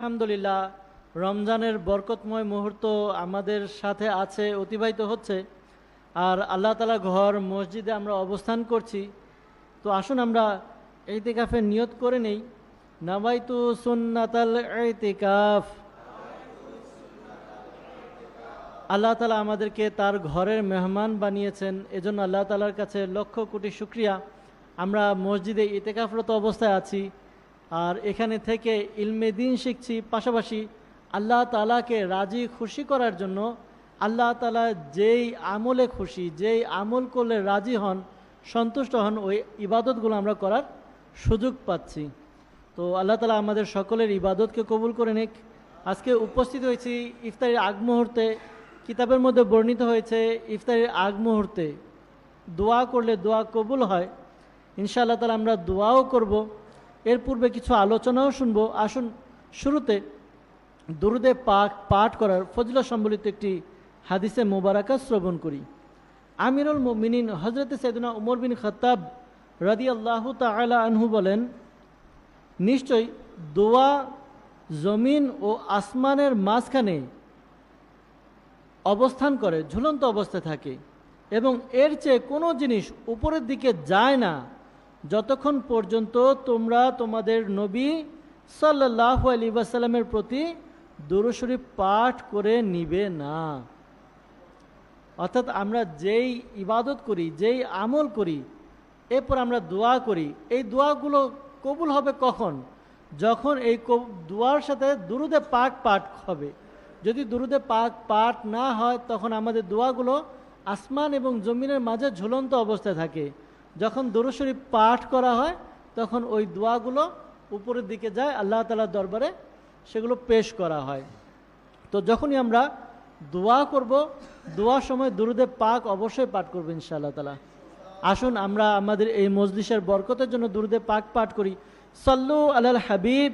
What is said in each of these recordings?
আলহামদুলিল্লাহ, রমজানের বরকতময় মুহূর্ত আমাদের সাথে আছে, অতিবাহিত হচ্ছে। আর আল্লাহ তাআলা ঘর মসজিদে আমরা অবস্থান করছি। তো আসুন আমরা ইতিকাফের নিয়ত করে নেই। নাওয়াইতু সুন্নাতাল ইতিকাফ। আল্লাহ তাআলা আমাদেরকে তার ঘরের মেহমান বানিয়েছেন, এজন্য আল্লাহ তাআলার কাছে লক্ষ কোটি শুকরিয়া। আমরা মসজিদে ইতিকাফরত অবস্থায় আছি, আর এখানে থেকে ইলমে দ্বীন শিখছি, পাশাপাশি আল্লাহ তাআলাকে রাজি খুশি করার জন্য আল্লাহ তাআলা যেই আমলে খুশি, যেই আমল করলে রাজি হন, সন্তুষ্ট হন, ওই ইবাদতগুলো আমরা করার সুযোগ পাচ্ছি। তো আল্লাহ তাআলা আমাদের সকলের ইবাদতকে কবুল করে নিক। আজকে উপস্থিত হয়েছি ইফতারির আগ মুহূর্তে। কিতাবের মধ্যে বর্ণিত হয়েছে ইফতারির আগ মুহূর্তে দোয়া করলে দোয়া কবুল হয়। ইনশাআল্লাহ তাআলা আমরা দোয়াও করব। এর পূর্বে কিছু আলোচনাও শুনবো। আসুন শুরুতে দুরুদে পাক পাঠ করার ফজিলত সম্বলিত একটি হাদিসে মুবারাকা শ্রবণ করি। আমিরুল মুমিনিন হযরত সাইয়েদনা উমর বিন খাত্তাব রাদিয়াল্লাহু তাআলা আনহু বলেন, নিশ্চয়ই দোয়া জমিন ও আসমানের মাঝখানে অবস্থান করে, ঝুলন্ত অবস্থায় থাকে, এবং এর চেয়ে কোনো জিনিস উপরের দিকে যায় না যতক্ষণ পর্যন্ত তোমরা তোমাদের নবী সাল্লাল্লাহু আলাইহি ওয়াসাল্লামের প্রতি দুরূদ শরীফ পাঠ করে নিবে না। অর্থাৎ আমরা যেই ইবাদত করি, যেই আমল করি, এরপর আমরা দোয়া করি, এই দোয়াগুলো কবুল হবে কখন? যখন এই দোয়ার সাথে দুরুদে পাক পাঠ হবে। যদি দুরুদে পাক পাঠ না হয়, তখন আমাদের দোয়াগুলো আসমান এবং জমিনের মাঝে ঝুলন্ত অবস্থায় থাকে। যখন দুরূদ শরীফ পাঠ করা হয়, তখন ওই দোয়াগুলো উপরের দিকে যায়, আল্লাহ তাআলার দরবারে সেগুলো পেশ করা হয়। তো যখনই আমরা দোয়া করব, দোয়ার সময় দুরুদে পাক অবশ্যই পাঠ করব ইনশাআল্লাহ তাআলা। আসুন আমরা আমাদের এই মজলিসের বরকতের জন্য দুরুদে পাক পাঠ করি। সাল্লু আলাল হাবিব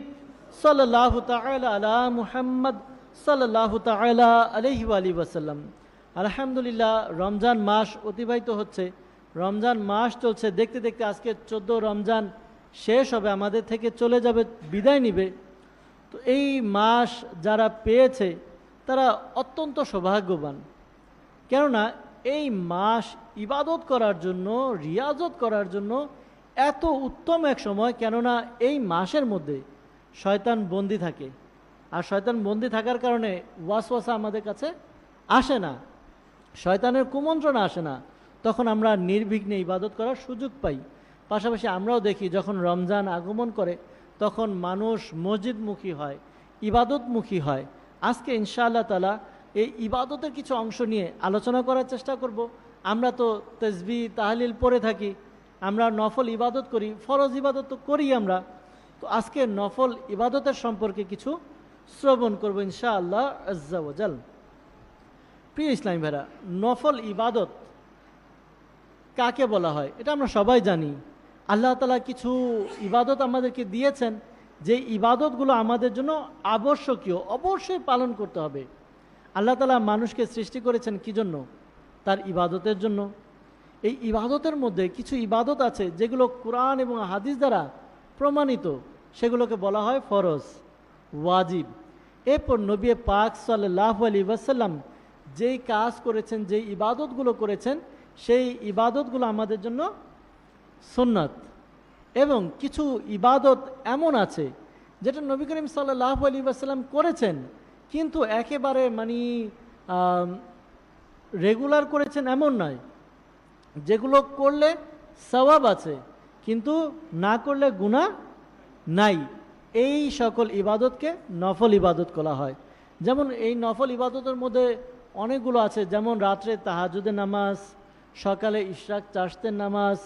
সাল্লাল্লাহু তাআলা আলা মুহাম্মদ সাল্লাল্লাহু তাআলা আলাইহি ওয়া আলিহি ওয়াসাল্লাম। আলহামদুলিল্লাহ, রমজান মাস অতিবাহিত হচ্ছে, রমজান মাস চলছে। দেখতে দেখতে আজকে 14 রমজান শেষ হবে, আমাদের থেকে চলে যাবে, বিদায় নিবে। তো এই মাস যারা পেয়েছে তারা অত্যন্ত সৌভাগ্যবান। কেননা এই মাস ইবাদত করার জন্য, রিয়াজত করার জন্য এত উত্তম এক সময়। কেননা এই মাসের মধ্যে শয়তান বন্দী থাকে, আর শয়তান বন্দী থাকার কারণে ওয়াসওয়াসা আমাদের কাছে আসে না, শয়তানের কুমন্ত্রণা আসে না। তখন আমরা নির্বিঘ্নে ইবাদত করার সুযোগ পাই। পাশাপাশি আমরাও দেখি যখন রমজান আগমন করে, তখন মানুষ মসজিদমুখী হয়, ইবাদতমুখী হয়। আজকে ইনশাআল্লাহ তাআলা এই ইবাদতের কিছু অংশ নিয়ে আলোচনা করার চেষ্টা করব। আমরা তো তাসবিহ তাহলিল পড়ে থাকি, আমরা নফল ইবাদত করি, ফরজ ইবাদত তো করি আমরা। তো আজকে নফল ইবাদতের সম্পর্কে কিছু শ্রবণ করব ইনশাআল্লাহ আজ্জা ওয়া জাল। প্রিয় ইসলামী ভাইরা, নফল ইবাদত কাকে বলা হয় এটা আমরা সবাই জানি। আল্লাহ তাআলা কিছু ইবাদত আমাদেরকে দিয়েছেন, যে ইবাদতগুলো আমাদের জন্য আবশ্যকীয়, অবশ্যই পালন করতে হবে। আল্লাহ তাআলা মানুষকে সৃষ্টি করেছেন কি জন্য? তার ইবাদতের জন্য। এই ইবাদতের মধ্যে কিছু ইবাদত আছে যেগুলো কোরআন এবং হাদিস দ্বারা প্রমাণিত, সেগুলোকে বলা হয় ফরজ, ওয়াজিব। এরপর নবী পাক সাল্লাল্লাহু আলাইহি ওয়াসাল্লাম যেই কাজ করেছেন, যেই ইবাদতগুলো করেছেন, সেই ইবাদতগুলো আমাদের জন্য সুন্নাত। এবং কিছু ইবাদত এমন আছে যেটা নবী করিম সাল্লাল্লাহু আলাইহি ওয়াসাল্লাম করেছেন, কিন্তু একেবারে রেগুলার করেছেন এমন নয়। যেগুলো করলে সওয়াব আছে, কিন্তু না করলে গুনাহ নাই, এই সকল ইবাদতকে নফল ইবাদত করা হয়। যেমন এই নফল ইবাদতের মধ্যে অনেকগুলো আছে, যেমন রাত্রে তাহাজ্জুদের নামাজ, সকালে ইশরাক চাশতের নামাজ।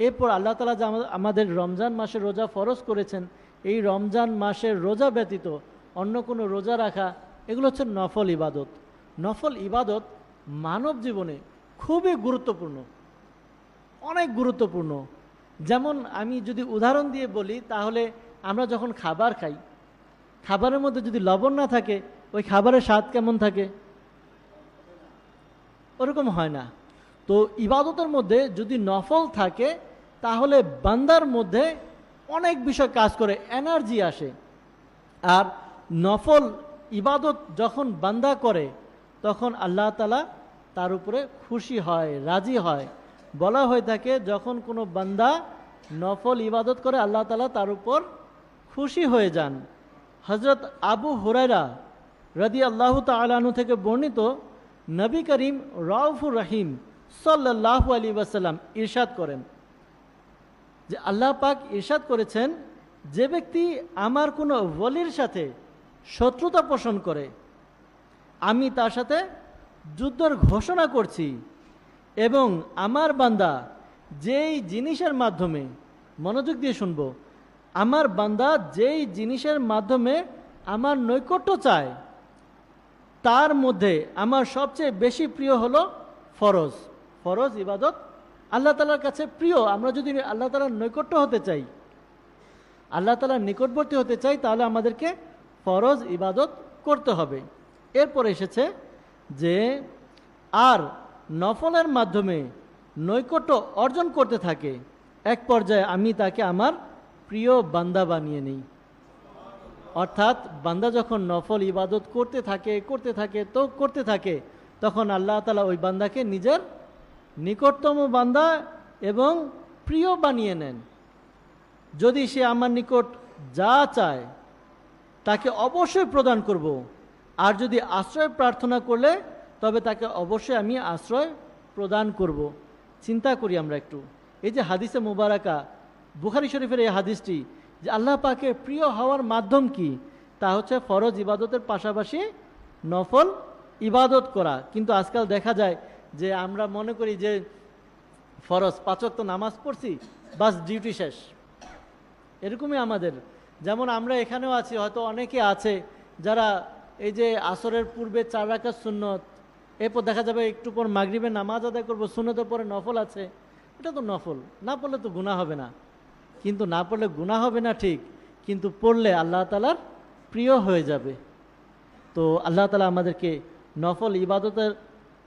এরপর আল্লাহ তাআলা যে আমাদের রমজান মাসের রোজা ফরজ করেছেন, এই রমজান মাসের রোজা ব্যতীত অন্য কোনো রোজা রাখা, এগুলো হচ্ছে নফল ইবাদত। নফল ইবাদত মানব জীবনে খুবই গুরুত্বপূর্ণ, অনেক গুরুত্বপূর্ণ। যেমন আমি যদি উদাহরণ দিয়ে বলি, তাহলে আমরা যখন খাবার খাই, খাবারের মধ্যে যদি লবণ না থাকে, ওই খাবারের স্বাদ কেমন থাকে? ওরকম হয় না। তো ইবাদতের মধ্যে যদি নফল থাকে, তাহলে বান্দার মধ্যে অনেক বিষয় কাজ করে, এনার্জি আসে। আর নফল ইবাদত যখন বান্দা করে তখন আল্লাহ তাআলা তার উপরে খুশি হয়, রাজি হয়। বলা হয়ে থাকে যখন কোনো বান্দা নফল ইবাদত করে আল্লাহ তাআলা তার উপর খুশি হয়ে যান। হযরত আবু হুরায়রা রাদিয়াল্লাহু তাআলা আনহু থেকে বর্ণিত, নবী করিম রাউফুর রহিম সাল্লাল্লাহু আলাইহি ওয়াসাল্লাম ইরশাদ করেন যে আল্লাহ পাক ইরশাদ করেছেন, যে ব্যক্তি আমার কোনো ওয়ালির সাথে শত্রুতা পোষণ করে আমি তার সাথে যুদ্ধের ঘোষণা করছি, এবং আমার বান্দা যেই জিনিসের মাধ্যমে, মনোযোগ দিয়ে শুনব, আমার বান্দা যেই জিনিসের মাধ্যমে আমার নৈকট্য চায় তার মধ্যে আমার সবচেয়ে বেশি প্রিয় হলো ফরজ। ফরজ ইবাদত আল্লাহ তাআলার কাছে প্রিয়। আমরা যদি আল্লাহ তাআলার নৈকট্য হতে চাই, আল্লাহ তাআলার নিকটবর্তী হতে চাই, তাহলে আমাদেরকে ফরজ ইবাদত করতে হবে। এরপর এসেছে যে আর নফলের মাধ্যমে নৈকট্য অর্জন করতে থাকে, এক পর্যায়ে আমি তাকে আমার প্রিয় বান্দা বানিয়ে নিই। অর্থাৎ বান্দা যখন নফল ইবাদত করতে থাকে তখন আল্লাহ তাআলা ওই বান্দাকে নিজের নিকটতম বান্দা এবং প্রিয় বানিয়ে নেন। যদি সে আমার নিকট যা চায় তাকে অবশ্যই প্রদান করব, আর যদি আশ্রয় প্রার্থনা করলে তবে তাকে অবশ্যই আমি আশ্রয় প্রদান করব। চিন্তা করি আমরা একটু, এই যে হাদিসে মুবারাকা, বুখারী শরীফের এই হাদিসটি, যে আল্লাহ পাকের প্রিয় হওয়ার মাধ্যম কি, তা হচ্ছে ফরজ ইবাদতের পাশাপাশি নফল ইবাদত করা। কিন্তু আজকাল দেখা যায় যে আমরা মনে করি যে ফরজ 5 ওয়াক্ত নামাজ পড়ছি, বাস ডিউটি শেষ। এরকমই আমাদের, যেমন আমরা এখানেও আছি, হয়তো অনেকে আছে যারা এই যে আসরের পূর্বে 4 রাকাত সুন্নত, এরপর দেখা যাবে একটু পর মাগরিবের নামাজ আদায় করবো, সুন্নতের পরে নফল আছে। এটা তো নফল, না পড়লে তো গুনাহ হবে না। কিন্তু না পড়লে গুনাহ হবে না ঠিক, কিন্তু পড়লে আল্লাহ তাআলার প্রিয় হয়ে যাবে। তো আল্লাহ তাআলা আমাদেরকে নফল ইবাদতের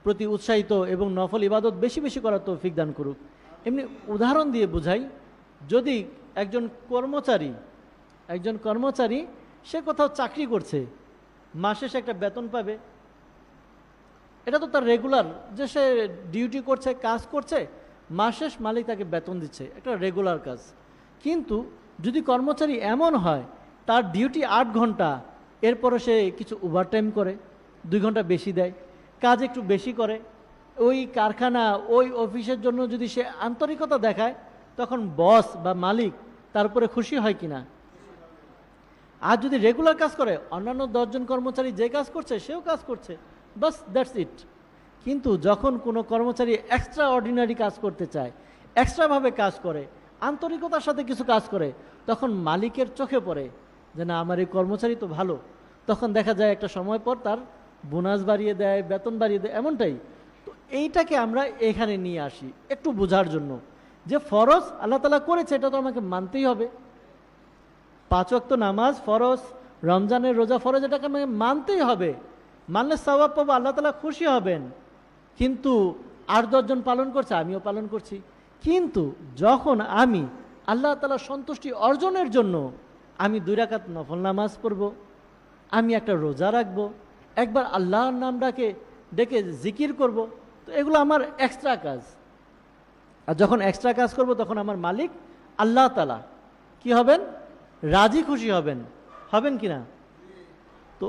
প্রতি উৎসাহিত এবং নফল ইবাদত বেশি বেশি করার তৌফিক দান করুক। এমনি উদাহরণ দিয়ে বুঝাই, যদি একজন কর্মচারী সে কোথাও চাকরি করছে, মাসে সে একটা বেতন পাবে, এটা তো তার রেগুলার, যে সে ডিউটি করছে, কাজ করছে, মাস শেষ মালিক তাকে বেতন দিচ্ছে, একটা রেগুলার কাজ। কিন্তু যদি কর্মচারী এমন হয় তার ডিউটি 8 ঘন্টা, এরপরে সে কিছু ওভারটাইম করে, 2 ঘন্টা বেশি দেয়, কাজ একটু বেশি করে, ওই কারখানা ওই অফিসের জন্য যদি সে আন্তরিকতা দেখায়, তখন বস বা মালিক তার উপরে খুশি হয় কিনা? আর যদি রেগুলার কাজ করে, অন্যান্য 10 জন কর্মচারী যে কাজ করছে সেও কাজ করছে, বাস দ্যাটস ইট। কিন্তু যখন কোনো কর্মচারী এক্সট্রা অর্ডিনারি কাজ করতে চায়, এক্সট্রাভাবে কাজ করে, আন্তরিকতার সাথে কিছু কাজ করে, তখন মালিকের চোখে পড়ে যে না, আমার এই কর্মচারী তো ভালো। তখন দেখা যায় একটা সময় পর তার বোনাস বাড়িয়ে দেয়, বেতন বাড়িয়ে দেয়, এমনটাই। তো এইটাকে আমরা এখানে নিয়ে আসি একটু বোঝার জন্য, যে ফরজ আল্লাহ তাআলা করেছে, এটা তো আমাকে মানতেই হবে। 5 ওয়াক্ত নামাজ ফরজ, রমজানের রোজা ফরজ, এটাকে আমাকে মানতেই হবে। মানলে সওয়াব পাবো, আল্লাহ তাআলা খুশি হবেন। কিন্তু 8-10 জন পালন করছে, আমিও পালন করছি। কিন্তু যখন আমি আল্লাহ তাআলার সন্তুষ্টি অর্জনের জন্য আমি 2 রাকাত নফল নামাজ পড়ব, আমি একটা রোজা রাখবো, একবার আল্লাহর নাম ডেকে জিকির করব, তো এগুলো আমার এক্সট্রা কাজ। আর যখন এক্সট্রা কাজ করব তখন আমার মালিক আল্লাহ তাআলা কি হবেন? রাজি খুশি হবেন কিনা? তো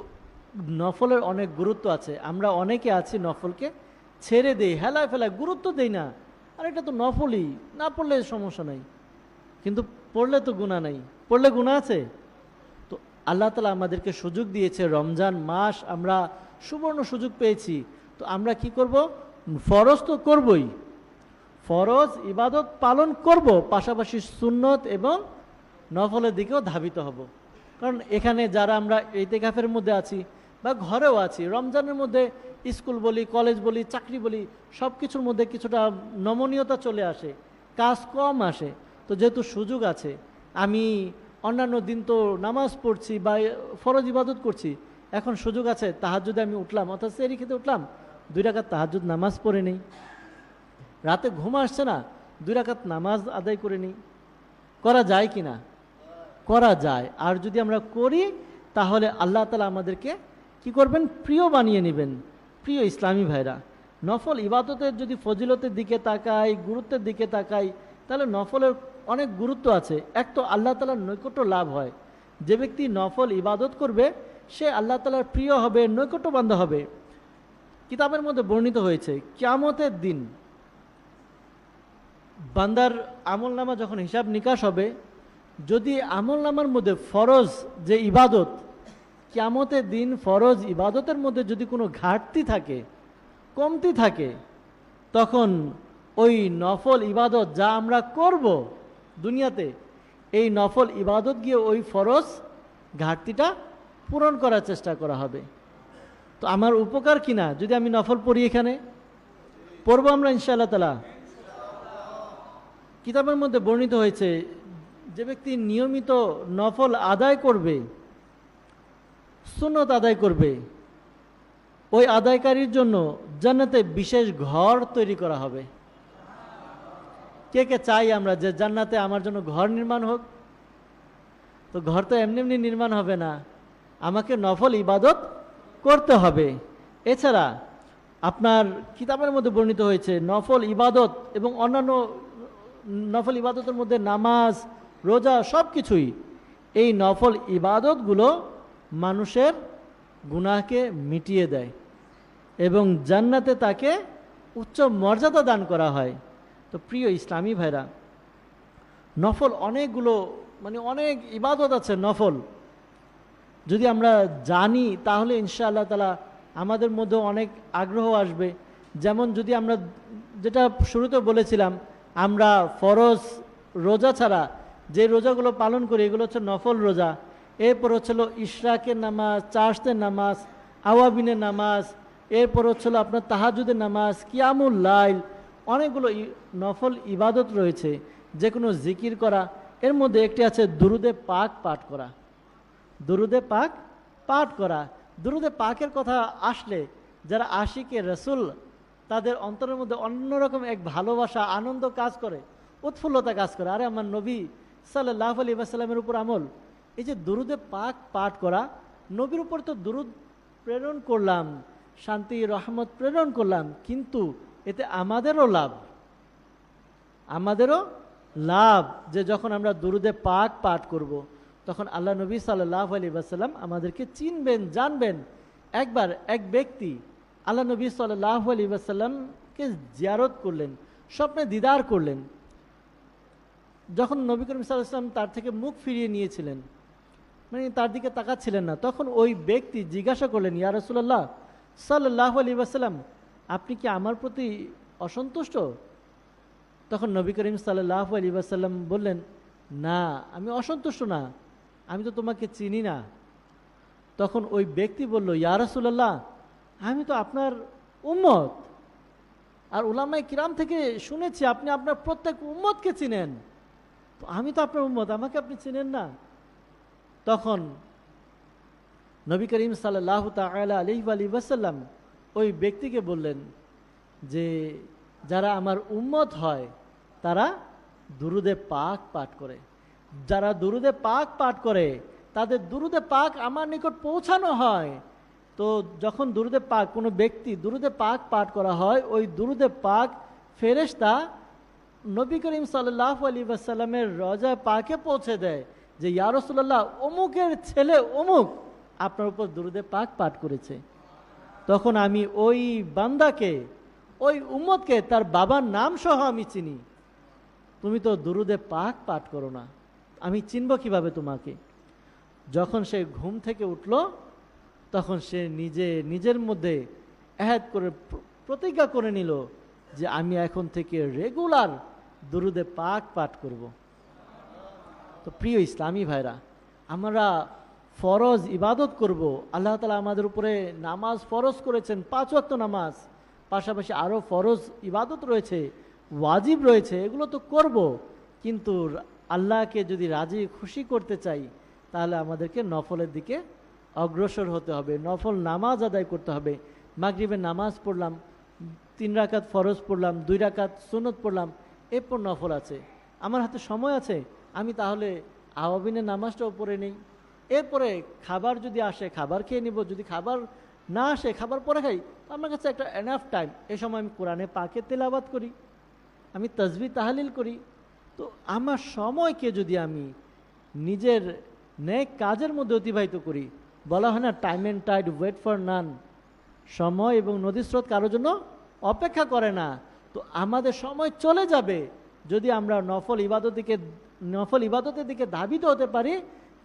নফলের অনেক গুরুত্ব আছে। আমরা অনেকে আছি নফলকে ছেড়ে দেই, হেলায় ফেলায়, গুরুত্ব দেই না। আর এটা তো নফলই, না পড়লে সমস্যা নাই, কিন্তু পড়লে তো গুনাহ নাই। পড়লে গুনাহ আছে? তো আল্লাহ তাআলা আমাদেরকে সুযোগ দিয়েছে, রমজান মাস আমরা সুবর্ণ সুযোগ পেয়েছি। তো আমরা কি করব? ফরজ তো করবই, ফরজ ইবাদত পালন করব, পাশাপাশি সুন্নত এবং নফলের দিকেও ধাবিত হব। কারণ এখানে যারা আমরা ইতিকাফের মধ্যে আছি বা ঘরেও আছি, রমজানের মধ্যে স্কুল বলি, কলেজ বলি, চাকরি বলি, সব কিছুর মধ্যে কিছুটা নমনীয়তা চলে আসে, কাজ কম আসে। তো যেহেতু সুযোগ আছে, আমি অন্যান্য দিন তো নামাজ পড়ছি বা ফরজ ইবাদত করছি, এখন সুযোগ আছে, তাহাজ্জুদে আমি উঠলাম, অর্থাৎ সেহরি খেতে উঠলাম, 2 রাকাত তাহাজ্জুদ নামাজ পড়ে নেই। রাতে ঘুম আসছে না, 2 রাকাত নামাজ আদায় করে নেই। করা যায় কি না? করা যায়। আর যদি আমরা করি তাহলে আল্লাহ তাআলা আমাদেরকে কি করবেন? প্রিয় বানিয়ে নেবেন। প্রিয় ইসলামী ভাইরা, নফল ইবাদতের যদি ফজিলতের দিকে তাকাই, গুরুত্বের দিকে তাকাই, তাহলে নফলের অনেক গুরুত্ব আছে। এক তো আল্লাহ তাআলার নৈকট্য লাভ হয়। যে ব্যক্তি নফল ইবাদত করবে সে আল্লাহ তাআলার প্রিয় হবে, নৈকট্য বান্ধা হবে। কিতাবের মধ্যে বর্ণিত হয়েছে কিয়ামতের দিন বান্দার আমলনামা যখন হিসাব নিকাশ হবে, যদি আমলনামার মধ্যে ফরজ যে ইবাদত, কিয়ামতের দিন ফরজ ইবাদতের মধ্যে যদি কোনো ঘাটতি থাকে, কমতি থাকে, তখন ওই নফল ইবাদত যা আমরা করব দুনিয়াতে, এই নফল ইবাদত গিয়ে ওই ফরজ ঘাটতিটা পূরণ করার চেষ্টা করা হবে। তো আমার উপকার কিনা যদি আমি নফল পড়ি, এখানে পড়বো আমরা ইনশাআল্লাহ তাআলা। কিতাবের মধ্যে বর্ণিত হয়েছে যে ব্যক্তি নিয়মিত নফল আদায় করবে, সুন্নত আদায় করবে, ওই আদায়কারীর জন্য জান্নাতে বিশেষ ঘর তৈরি করা হবে। কে কে চাই আমরা যে জান্নাতে আমার জন্য ঘর নির্মাণ হোক? তো ঘর তো এমনি এমনি নির্মাণ হবে না, আমাকে নফল ইবাদত করতে হবে। এছাড়া আপনার কিতাবের মধ্যে বর্ণিত হয়েছে নফল ইবাদত এবং অন্যান্য নফল ইবাদতের মধ্যে নামাজ, রোজা সব কিছুই, এই নফল ইবাদতগুলো মানুষের গুনাহকে মিটিয়ে দেয় এবং জান্নাতে তাকে উচ্চ মর্যাদা দান করা হয়। তো প্রিয় ইসলামী ভাইরা, নফল অনেকগুলো অনেক ইবাদত আছে নফল। যদি আমরা জানি তাহলে ইনশাআল্লাহ তাআলা আমাদের মধ্যে অনেক আগ্রহ আসবে। যেমন যদি আমরা যেটা শুরুতে বলেছিলাম, আমরা ফরজ রোজা ছাড়া যে রোজাগুলো পালন করি এগুলো হচ্ছে নফল রোজা। এরপর হচ্ছিল ইশরাকের নামাজ, চাশতের নামাজ, আওয়াবিনের নামাজ, এরপর হচ্ছিল আপনার তাহাজ্জুদের নামাজ, কিয়ামুল লাইল, অনেকগুলো নফল ইবাদত রয়েছে। যে কোনো জিকির করা, এর মধ্যে একটি আছে দুরুদে পাক পাঠ করা। দুরুদে পাক পাঠ করা, দুরুদে পাকের কথা আসলে যারা আশিকে রসুল, তাদের অন্তরের মধ্যে অন্যরকম এক ভালোবাসা, আনন্দ কাজ করে, উৎফুল্লতা কাজ করে। আরে আমার নবী সাল্লাল্লাহু আলাইহি ওয়াসাল্লামের উপর আমল, এই যে দুরুদে পাক পাঠ করা, নবীর উপর তো দুরুদ প্রেরণ করলাম, শান্তি রহমত প্রেরণ করলাম, কিন্তু এতে আমাদেরও লাভ, আমাদেরও লাভ যে যখন আমরা দুরুদে পাক পাঠ করব, তখন আল্লাহ নবী সাল্লাল্লাহু আলাইহি ওয়াসাল্লাম আমাদেরকে চিনবেন, জানবেন। একবার এক ব্যক্তি আল্লাহ নবী সাল্লাল্লাহু আলাইহি ওয়াসাল্লামকে জিয়ারত করলেন, স্বপ্নে দিদার করলেন। যখন নবী করিম সাল্লাল্লাহু আলাইহি ওয়াসাল্লাম তার থেকে মুখ ফিরিয়ে নিয়েছিলেন, তার দিকে তাকাচ্ছিলেন না, তখন ওই ব্যক্তি জিজ্ঞাসা করলেন, ইয়া রাসূলুল্লাহ সাল্লাল্লাহু আলাইহি ওয়াসাল্লাম, আপনি কি আমার প্রতি অসন্তুষ্ট? তখন নবী করিম সাল্লাল্লাহু আলাইহি ওয়াসাল্লাম বললেন, না, আমি অসন্তুষ্ট না, আমি তো তোমাকে চিনি না। তখন ওই ব্যক্তি বলল, ইয়া রাসূলুল্লাহ, আমি তো আপনার উম্মত, আর উলামায়ে কিরাম থেকে শুনেছি আপনি আপনার প্রত্যেক উম্মতকে চিনেন, তো আমি তো আপনার উম্মত, আমাকে আপনি চিনেন না? তখন নবী করিম সাল্লাল্লাহু তাআলা আলাইহি ওয়াসাল্লাম ওই ব্যক্তিকে বললেন যে যারা আমার উম্মত হয় তারা দুরুদে পাক পাঠ করে, যারা দুরুদে পাক পাঠ করে তাদের দুরুদে পাক আমার নিকট পৌঁছানো হয়। তো যখন দুরুদে পাক, কোনো ব্যক্তি দুরুদে পাক পাঠ করা হয়, ওই দুরুদে পাক ফেরেশতা নবী করিম সাল্লাল্লাহু আলাইহি ওয়াসাল্লামের রওজা পাকে পৌঁছে দেয় যে ইয়া রাসূলুল্লাহ, অমুকের ছেলে অমুক আপনার উপর দুরুদে পাক পাঠ করেছে। তখন আমি ওই বান্দাকে, ওই উম্মতকে তার বাবার নাম সহ আমি চিনি, তুমি তো দুরুদে পাক পাঠ করো না, আমি চিনব কিভাবে তোমাকে? যখন সে ঘুম থেকে উঠল তখন সে নিজের মধ্যে এহেদ করে প্রতিজ্ঞা করে নিল যে আমি এখন থেকে রেগুলার দুরুদে পাক পাঠ করব। তো প্রিয় ইসলামী ভাইরা, আমরা ফরজ ইবাদত করব। আল্লাহ তাআলা আমাদের উপরে নামাজ ফরজ করেছেন, 5 ওয়াক্ত নামাজ, পাশাপাশি আরও ফরজ ইবাদত রয়েছে, ওয়াজিব রয়েছে, এগুলো তো করব। কিন্তু আল্লাহকে যদি রাজি খুশি করতে চাই তাহলে আমাদেরকে নফলের দিকে অগ্রসর হতে হবে, নফল নামাজ আদায় করতে হবে। মাগরিবের নামাজ পড়লাম, 3 রাকাত ফরজ পড়লাম, 2 রাকাত সুন্নত পড়লাম, এরপর নফল আছে, আমার হাতে সময় আছে, আমি তাহলে আওয়াবিনের নামাজটাও পড়ে নেই। এরপরে খাবার যদি আসে খাবার খেয়ে নিব, যদি খাবার না আসে খাবার পরে খাই। আমার কাছে একটা এনাফ টাইম, এ সময় আমি কোরআনে পাকে তেলাওয়াত করি, আমি তাসবিহ তাহলিল করি। তো আমার সময়কে যদি আমি নিজের নেক কাজের মধ্যে অতিবাহিত করি, বলা হয় না time and tide wait for none, সময় এবং নদীর স্রোত কারোর জন্য অপেক্ষা করে না। তো আমাদের সময় চলে যাবে যদি আমরা নফল ইবাদতের দিকে ধাবিত হতে পারি,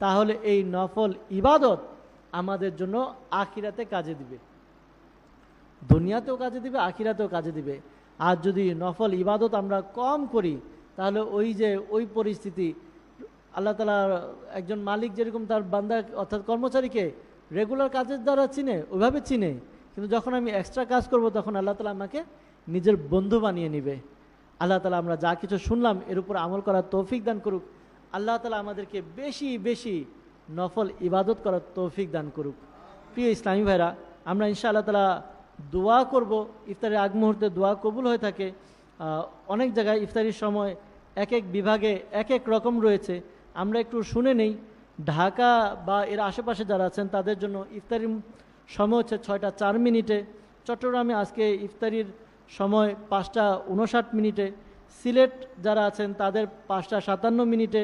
তাহলে এই নফল ইবাদত আমাদের জন্য আখিরাতে কাজে দিবে, দুনিয়াতেও কাজে দিবে, আখিরাতেও কাজে দিবে। আর যদি নফল ইবাদত আমরা কম করি, তাহলে ওই পরিস্থিতি, আল্লাহ তাআলা একজন মালিক যেরকম তার বান্দা অর্থাৎ কর্মচারীকে রেগুলার কাজের দ্বারা চিনে, ওইভাবে চিনে, কিন্তু যখন আমি এক্সট্রা কাজ করব তখন আল্লাহ তাআলা আমাকে নিজের বন্ধু বানিয়ে নেবে। আল্লাহ তাআলা আমরা যা কিছু শুনলাম এর উপর আমল করার তৌফিক দান করুক। আল্লাহ তাআলা আমাদেরকে বেশি বেশি নফল ইবাদত করার তৌফিক দান করুক। প্রিয় ইসলামী ভাইরা, আমরা ইনশাআল্লাহ তাআলা দোয়া করব। ইফতারের আগ মুহূর্তে দোয়া কবুল হয়ে থাকে। অনেক জায়গায় ইফতারির সময় এক এক বিভাগে এক এক রকম রয়েছে, আমরা একটু শুনে নেই। ঢাকা বা এর আশেপাশে যারা আছেন তাদের জন্য ইফতারির সময় হচ্ছে 6টা 4 মিনিটে। চট্টগ্রামে আজকে ইফতারির সময় 5টা 59 মিনিটে। সিলেট যারা আছেন তাদের 5টা 57 মিনিটে।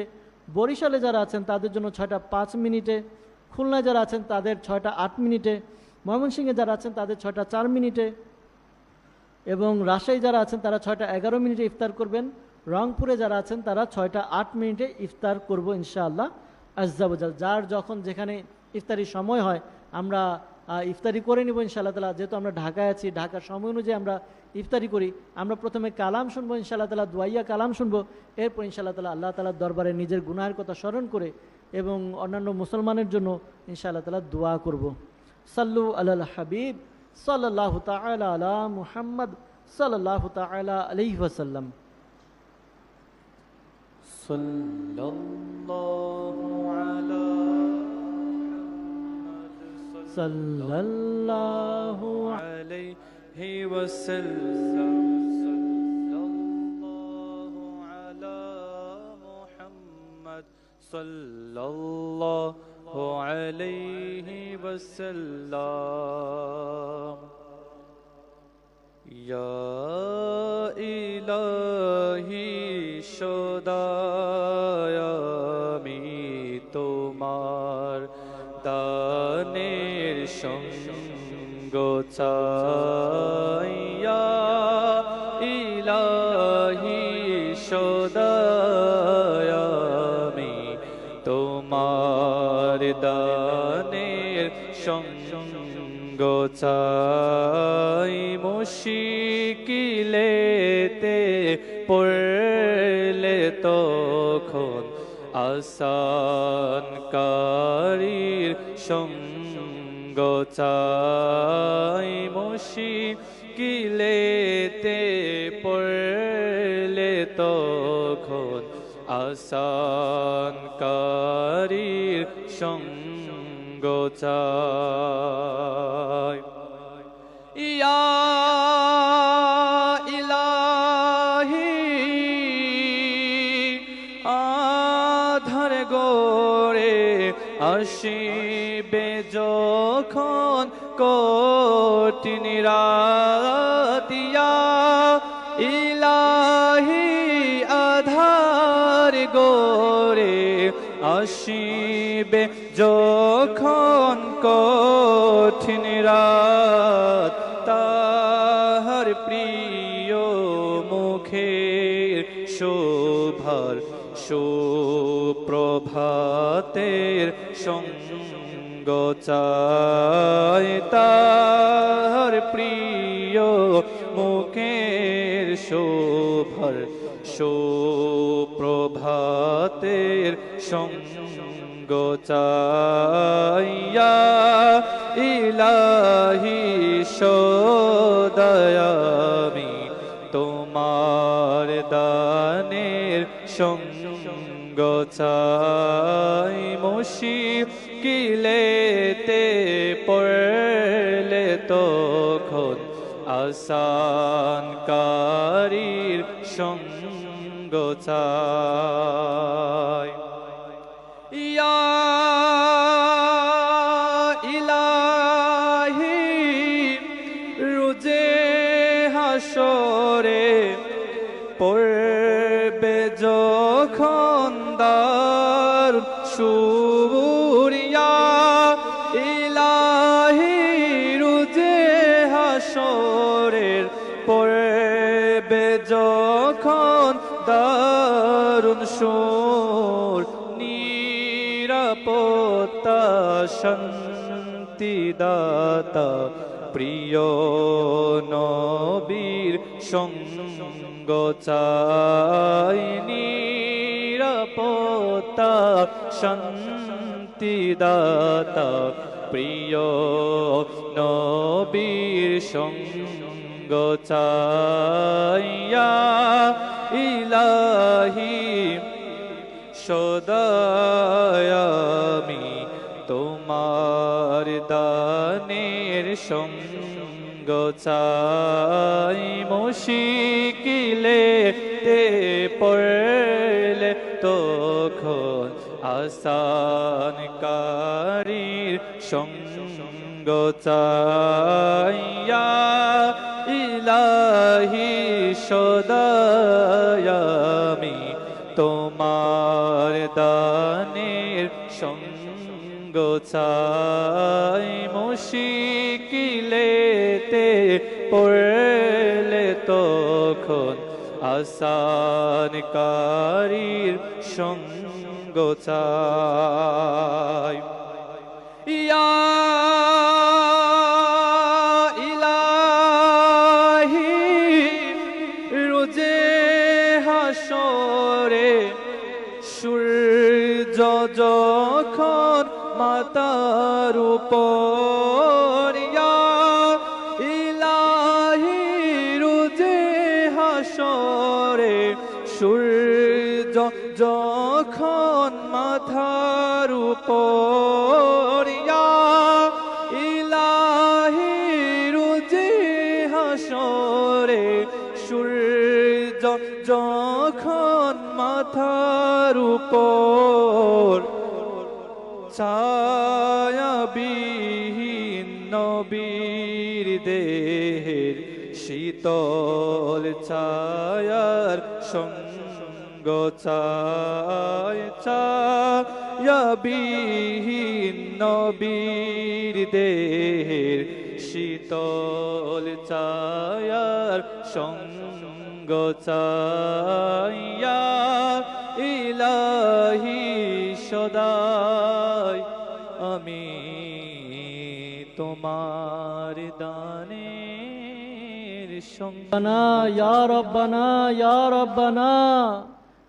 বরিশালে যারা আছেন তাদের জন্য 6টা 5 মিনিটে। খুলনায় যারা আছেন তাদের 6টা 8 মিনিটে। ময়মনসিংহে যারা আছেন তাদের 6টা 4 মিনিটে। এবং রাজশাহী যারা আছেন তারা 6টা 11 মিনিটে ইফতার করবেন। রংপুরে যারা আছেন তারা 6টা 8 মিনিটে ইফতার করব ইনশাআল্লাহ আজ্জা ওয়াজাল। যার যখন যেখানে ইফতারির সময় হয় আমরা ইফতারি করে নিব ইনশাআল্লাহ তাআলা। যেহেতু আমরা ঢাকায় আছি, ঢাকার সময় অনুযায়ী আমরা ইফতারি করি। আমরা প্রথমে কালাম শুনবো ইনশাআল্লাহ তাআলা, দুআইয়া কালাম শুনবো। এরপর ইনশাআল্লাহ তাআলা আল্লাহ তাআলার দরবারে নিজের গুনাহের কথা স্মরণ করে এবং অন্যান্য মুসলমানের জন্য ইনশাআল্লাহ তাআলা দোয়া করব। সাল্লু আলাল হাবিব সাল্লাল্লাহু তাআলা আলা মুহাম্মদ সাল্লাল্লাহু তাআলা আলাইহি ওয়াসাল্লাম। সাল্লাল্লাহু আলাইহি ওয়াসাল্লাম। সাল্লাল্লাহু আলা মুহাম্মদ সাল্লাল্লাহু আলাইহি ওয়াসাল্লাম। ইয়া ইলাহি সদায় আমি তোমার দানের সঙ্গ চাই। ইয়া ইলাহি সদায় আমি তোমার দানের সঙ্গ চাই। মুশকিলেতে পড়লে তখন আসানকারীর সঙ্গ চাই। মুশকিলেতে পড়লে তখন আসানকারীর সঙ্গ চাই। ইয়া ইলাহি আধার গড়ে আসিবে যখন কঠিন রাত। ইয়া ইলাহি আধার গড়ে আসিবে যখন কঠিন রাত। তাহার প্রিয় মুখের শোভার সুপ্রভাতের সঙ্গ চাই। তাহার প্রিয় মুখের শোভার সুপ্রভাতের সঙ্গ চাই। ইয়া ইলাহি সদায় আমি তোমার দানের সঙ্গ চাই। মুশকিলেতে পড়লে তখন আসানকারীর সঙ্গ চাই। ইয়া হাসরে পড়বে যখন দারুন সুরিয়া ইলাহি রুজে হাসরের পড়বে যখন দারুন সুর নিরাপত্তা শান্তি দাতা প্রিয় নবীর সঙ্গ চাই নিরাপত্তা শান্তি দাতা প্রিয় নবীর সঙ্গ চাইয়া ইলাহি সদায় আমি তোমার দানের সঙ্গ চাই মুশকিলে তে পড়লে তখন আসানকারীর সঙ্গ চাইয়া ইলাহি সদায় আমি তোমার দানের সঙ্গ চাই মুশকিলেতে পড়লে তখন আসানকারীর সঙ্গ চাই ইয়া ইলাহি রোজে হাসরে সূর্য যখন মাতার উপর ইয়া ইলাহি রোজে হাসরে সূর্য যখন মাথার উপর ইয়া ইলাহি রোজে হাসরে সূর্য যখন মাথার উপর ছায়াবিহীন নবীর দেহের শীতল ছায়ার সঙ্গ চায় ছায়াবিহীন নবীর দেহের শীতল ছায়ার সঙ্গ চাইয়া ইলাহি সদাই আমি তোমার দানের সঙ্গ ইয়া রব্বানা ইয়া রব্বানা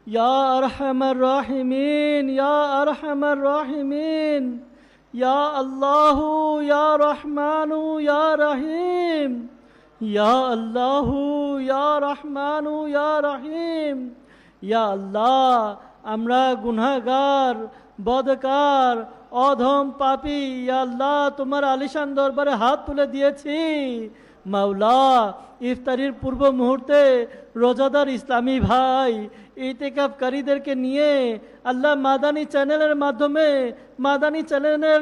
ইয়া আরহামার রাহিমিন ইয়া আরহামার রাহিমিন ইয়া আল্লাহু ইয়া রহমানু ইয়া রহিম ইয়া আল্লাহু ইয়া রহমানু ইয়া রহিম ইয়া আল্লাহ আমরা গুনাহগার বদকার অধম পাপী ইয়া আল্লাহ তোমার আলিশান দরবারে হাত তুলে দিয়েছি মাওলা ইফতারির পূর্ব মুহূর্তে রোজাদার ইসলামী ভাই ইতিকাফকারীদেরকে নিয়ে আল্লাহ মাদানী চ্যানেলের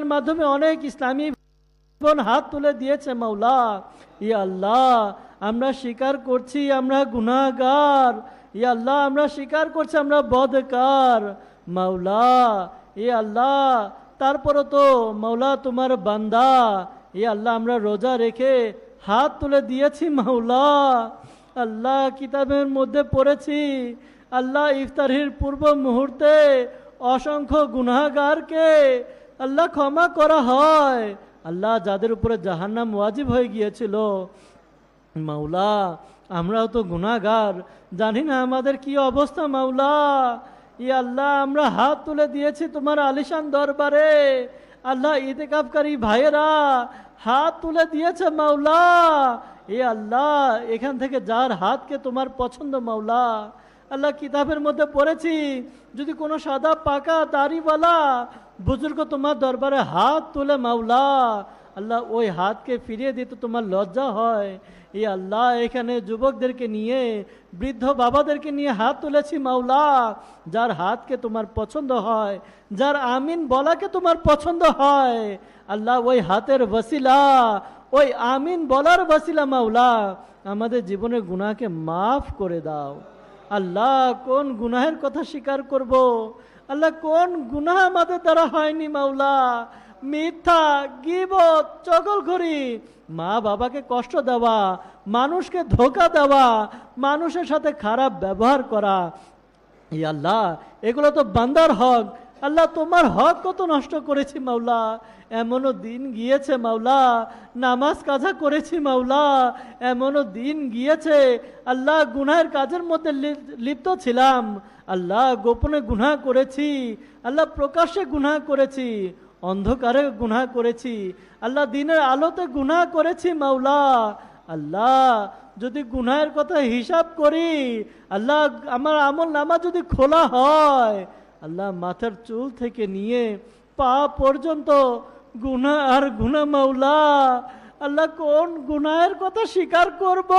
মাধ্যমে অনেক ইসলামী বোন হাত তুলে দিয়েছে মাওলা ইয়া আল্লাহ আমরা স্বীকার করছি আমরা গুনাহগার ইয়া আল্লাহ আমরা স্বীকার করছি আমরা বদকার মাওলা ইয়া আল্লাহ তারপরও তো মাওলা তোমার বান্দা ইয়া আল্লাহ আমরা রোজা রেখে হাত তুলে দিয়েছি মাওলা আল্লাহ কিতাবের মধ্যে পড়েছি আল্লাহ ইফতারির পূর্ব মুহূর্তে অসংখ্য গুনাহগারকে আল্লাহ ক্ষমা করা হয় আল্লাহ যাদের উপরে জাহান্নাম ওয়াজিব হয়ে গিয়েছিল মাওলা আমরাও তো গুনাহগার জানি না আমাদের কি অবস্থা মাওলা ইয়া আল্লাহ আমরা হাত তুলে দিয়েছি তোমার আলিশান দরবারে আল্লাহ ইতিকাফকারী ভাইয়েরা হাত তুলে দিয়েছে মাওলা এ আল্লাহ এখান থেকে যার হাতকে তোমার পছন্দ মাওলা আল্লাহ কিতাবের মধ্যে পড়েছি যদি কোনো সাদা পাকা দাড়িওয়ালা বুজুর্গ তোমার দরবারে হাত তুলে মাওলা আল্লাহ ওই হাতকে ফিরিয়ে দিতে তোমার লজ্জা হয় এই আল্লাহ এখানে যুবকদেরকে নিয়ে বৃদ্ধ বাবাদেরকে নিয়ে হাত তুলেছি মাওলা যার হাতকে তোমার পছন্দ হয় যার আমিন বলাকে তোমার পছন্দ হয় আল্লাহ ওই হাতের ওসিলা ওই আমিন বলার ওয়াসিলা মাওলা আমাদের জীবনের গুনাহকে মাফ করে দাও। আল্লাহ কোন গুনাহের কথা স্বীকার করব, আল্লাহ কোন গুনাহ আমাদের দ্বারা হয়নি মাওলা? মিথ্যা, গীবত, চগলখড়ি, মা বাবাকে কষ্ট দেওয়া, মানুষকে ধোঁকা দেওয়া, মানুষের সাথে খারাপ ব্যবহার করা, এই আল্লাহ এগুলো তো বান্দার হক। আল্লাহ তোমার হক কত নষ্ট করেছি মাওলা। এমনও দিন গিয়েছে মাওলা নামাজ কাজা করেছি মাওলা, এমনও দিন গিয়েছে আল্লাহ গুনাহের কাজের মধ্যে লিপ্ত ছিলাম। আল্লাহ গোপনে গুনাহ করেছি, আল্লাহ প্রকাশ্যে গুনাহ করেছি, অন্ধকারে গুনাহ করেছি, আল্লাহ দিনের আলোতে গুনাহ করেছি মাওলা। আল্লাহ যদি গুনাহের কথা হিসাব করি, আল্লাহ আমার আমল নামা যদি খোলা হয়, আল্লাহ মাথার চুল থেকে নিয়ে পা পর্যন্ত গুনাহ আর গুনাহ মাওলা। আল্লাহ কোন গুনাহের কথা স্বীকার করব?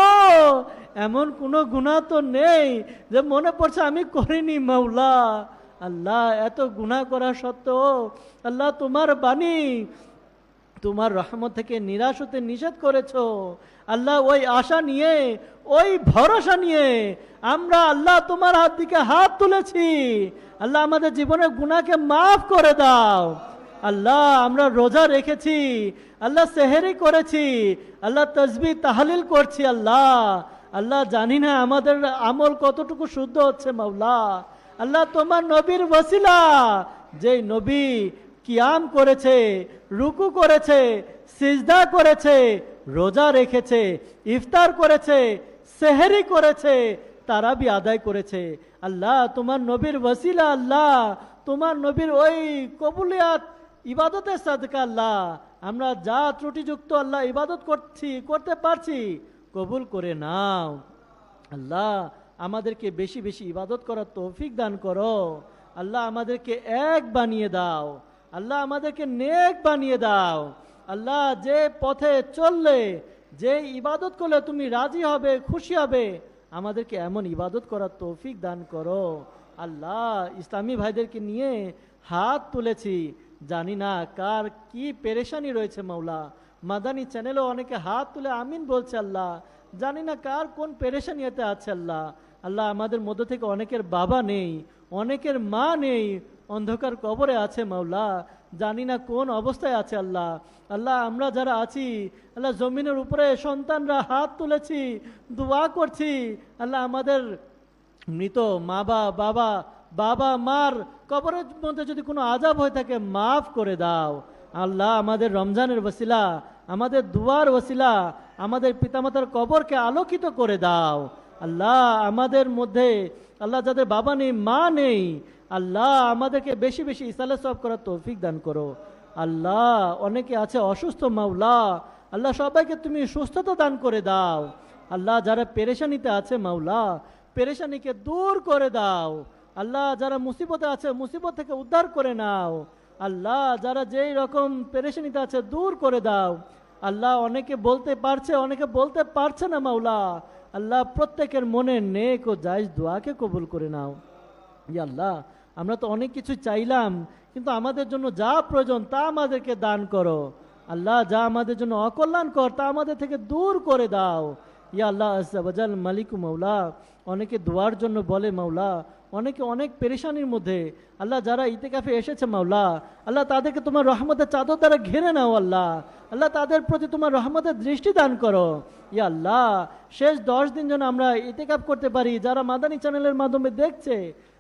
এমন কোনো গুনাহ তো নেই যে মনে পড়ছে আমি করিনি মাওলা। আল্লাহ এত গুনাহ করা সত্ত্বেও আল্লাহ তোমার বাণী, তোমার রহমত থেকে নিরাশ হতে নিষেধ করেছো। আল্লাহ ওই আশা নিয়ে, ওই ভরসা নিয়ে আমরা আল্লাহ তোমার হাত দিকে হাত তুলেছি। আল্লাহ আমাদের জীবনের গুনাহকে মাফ করে দাও। আল্লাহ আমরা রোজা রেখেছি, আল্লাহ সেহেরি করেছি, আল্লাহ তসবিহ তাহলিল করছি। আল্লাহ আল্লাহ জানি না আমাদের আমল কতটুকু শুদ্ধ হচ্ছে মাওলা। আল্লাহ তোমার নবীর ওসিলা, যেই নবী কিয়াম করেছে, রুকু করেছে, সিজদা করেছে, রোজা রেখেছে, ইফতার করেছে, সেহরি করেছে, তারাবি আদায় করেছে, আল্লাহ তোমার নবীর ওসিলা, আল্লাহ তোমার নবীর ওই কবুলিয়াত ইবাদতের সাদকা আল্লাহ আমরা যা ত্রুটিযুক্ত আল্লাহ ইবাদত করতে পারছি কবুল করে নাও। আল্লাহ আমাদেরকে বেশি বেশি ইবাদত করার তৌফিক দান করো। আল্লাহ আমাদেরকে এক বানিয়ে দাও, আল্লাহ আমাদেরকে নেক বানিয়ে দাও। আল্লাহ যে পথে চললে, যে ইবাদত করলে তুমি রাজি হবে, খুশি হবে, আমাদেরকে এমন ইবাদত করার তৌফিক দান করো। আল্লাহ ইসলামী ভাইদেরকে নিয়ে হাত তুলেছি, জানি না কার কি পেরেশানি রয়েছে মাওলা। মাদানী চ্যানেলেও অনেকে হাত তুলে আমিন বলছে আল্লাহ, জানি না কার কোন পেরেশানিতে আছে আল্লাহ। আল্লাহ আমাদের মধ্য থেকে অনেকের বাবা নেই, অনেকের মা নেই, অন্ধকার কবরে আছে মাওলা, জানি না কোন অবস্থায় আছে আল্লাহ। আল্লাহ আমরা যারা আছি আল্লাহ জমিনের উপরে সন্তানরা হাত তুলেছি, দোয়া করছি, আল্লাহ আমাদের মৃত বাবা মার কবরের মধ্যে যদি কোনো আযাব হয়ে থাকে মাফ করে দাও। আল্লাহ আমাদের রমজানের ওসিলা, আমাদের দুয়ার ওসিলা আমাদের পিতামাতার কবরকে আলোকিত করে দাও। আল্লাহ আমাদের মধ্যে আল্লাহ যাদের বাবা নেই, মা নেই, আল্লাহ আমাদেরকে বেশি বেশি ইসালে সওয়াব করার তৌফিক দান করো। আল্লাহ অনেকে আছে অসুস্থ মাওলা, আল্লাহ সবাইকে তুমি সুস্থতা দান করে দাও। আল্লাহ যারা পেরেশানিতে আছে মাওলা, পেরেশানিকে দূর করে দাও। আল্লাহ যারা মুসিবতে আছে মুসিবত থেকে উদ্ধার করে নাও। আল্লাহ যারা যেই রকম পেরেশানিতে আছে দূর করে দাও। আল্লাহ অনেকে বলতে পারছে, অনেকে বলতে পারছে না মাওলা, আল্লাহ প্রত্যেকের মনে নেক ও জায়েজ দোয়াকে কবুল করে নাও। ইয়া আল্লাহ আমরা তো অনেক কিছু চাইলাম, কিন্তু আমাদের জন্য যা প্রয়োজন তা আমাদেরকে দান করো। আল্লাহ যা আমাদের জন্য অকল্যাণকর তা আমাদের থেকে দূর করে দাও। ইয়া আল্লাহ আজ্জা ওয়াজাল মালিকু মাওলা, অনেকে দোয়ার জন্য বলে মাওলা, অনেকে অনেক পেরেশানির মধ্যে, আল্লাহ যারা ইতিকাফে এসেছে মাওলা, আল্লাহ তাদেরকে তোমার রহমতের চাদর দ্বারা ঘিরে নাও। আল্লাহ আল্লাহ তাদের প্রতি তোমার রহমতের দৃষ্টি দান করো। ইয়া আল্লাহ শেষ 10 দিন যেন আমরা ইতিকাফ করতে পারি, যারা মাদানী চ্যানেলের মাধ্যমে দেখছে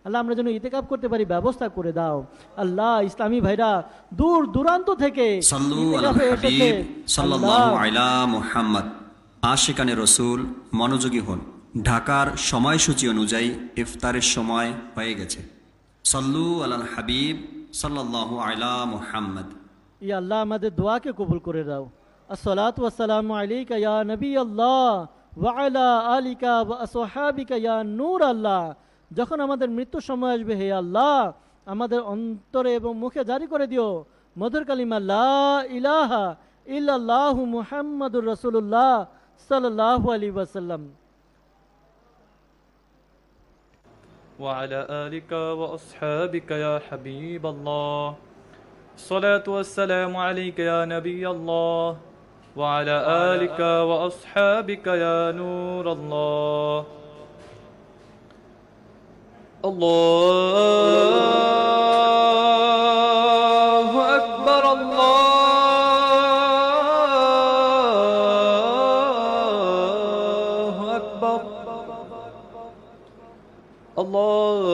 আল্লাহ আমরা যেন ইতিকাফ করতে পারি ব্যবস্থা করে দাও। আল্লাহ ইসলামী ভাইরা দূর দূরান্ত থেকে ইতিকাফে এসেছে, সাল্লাল্লাহু আলা মুহাম্মদ আশিকানে রসুল মনোযোগী হন। ঢাকার সময়সূচি অনুযায়ী ইফতারের সময় হয়ে গেছে। সল্লু আলাল হাবিব সাল্লাল্লাহু আলা মুহাম্মদ। ইয়া আল্লাহ আমাদের দোয়াকে কবুল করে দাও। আসসালাতু ওয়াসসালামু আলাইকা ইয়া নবী আল্লাহ ওয়া আলা আলিকা ওয়া আসহাবিকা ইয়া নূর আল্লাহ। যখন আমাদের মৃত্যুর সময় আসবে হে আল্লাহ আমাদের অন্তরে এবং মুখে জারি করে দিও মধুর কালিমা লা ইলাহা ইল্লাল্লাহু মুহাম্মাদুর রাসূলুল্লাহ সাল্লাল্লাহু আলাইহি ওয়াসাল্লাম। وعلى آلك وأصحابك يا حبيب الله. الصلاة والسلام عليك يا نبي الله وعلى آلك وأصحابك يا نور الله. الله أكبر الله أكبر الله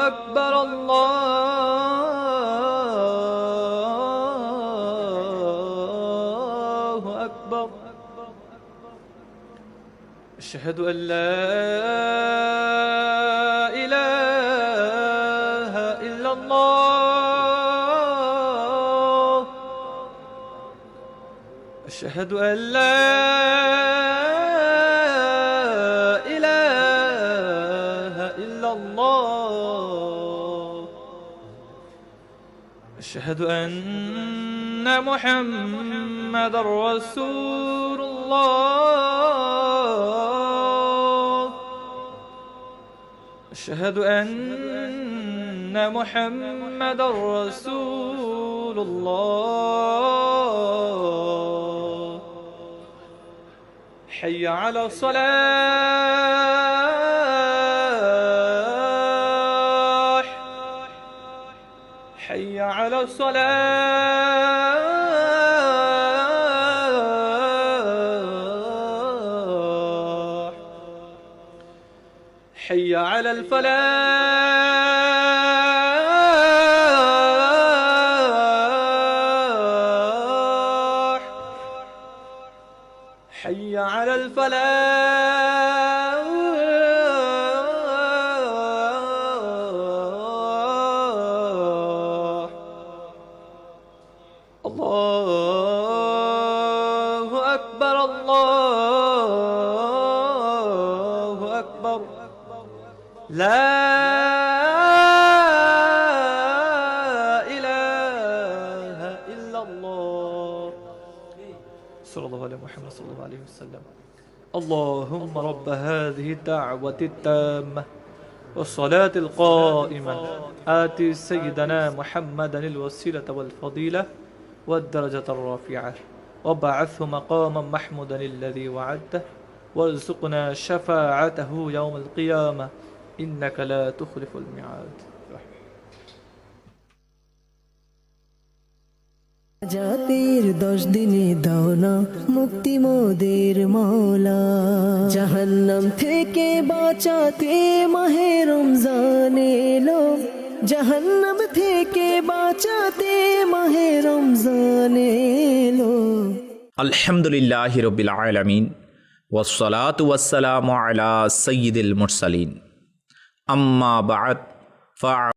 أكبر الله أكبر. أشهد أن لا إله إلا الله. أشهد أن لا إله إلا الله. أشهد أن محمد رسول الله. أشهد أن محمد رسول الله. حي على الصلاة. حي على الصلاة. حي على الفلاح. حي على الفلاح. الله أكبر الله أكبر. لا إله إلا الله. صلى الله على محمد صلى الله عليه وسلم. اللهم رب هذه الدعوة التامة والصلاة القائمة آت سيدنا محمدا الوسيلة والفضيلة والدرجة الرافعة وبعثه مقاما محمودا الذي وعدته وارزقنا شفاعته يوم القيامة إنك لا تخلف الميعاد. জাতির 10 দিনে দাও না মুক্তি মোদের মাওলা, জাহান্নাম থেকে বাঁচাতে মাহে রমজান এলো, জাহান্নাম থেকে বাঁচাতে মাহে রমজান এলো। আলহামদুলিল্লাহি রাব্বিল আলামিন ওয়াসসালাতু ওয়াসসালামু আলা সাইয়্যিদিল মুরসালিন আম্মা বা'দ।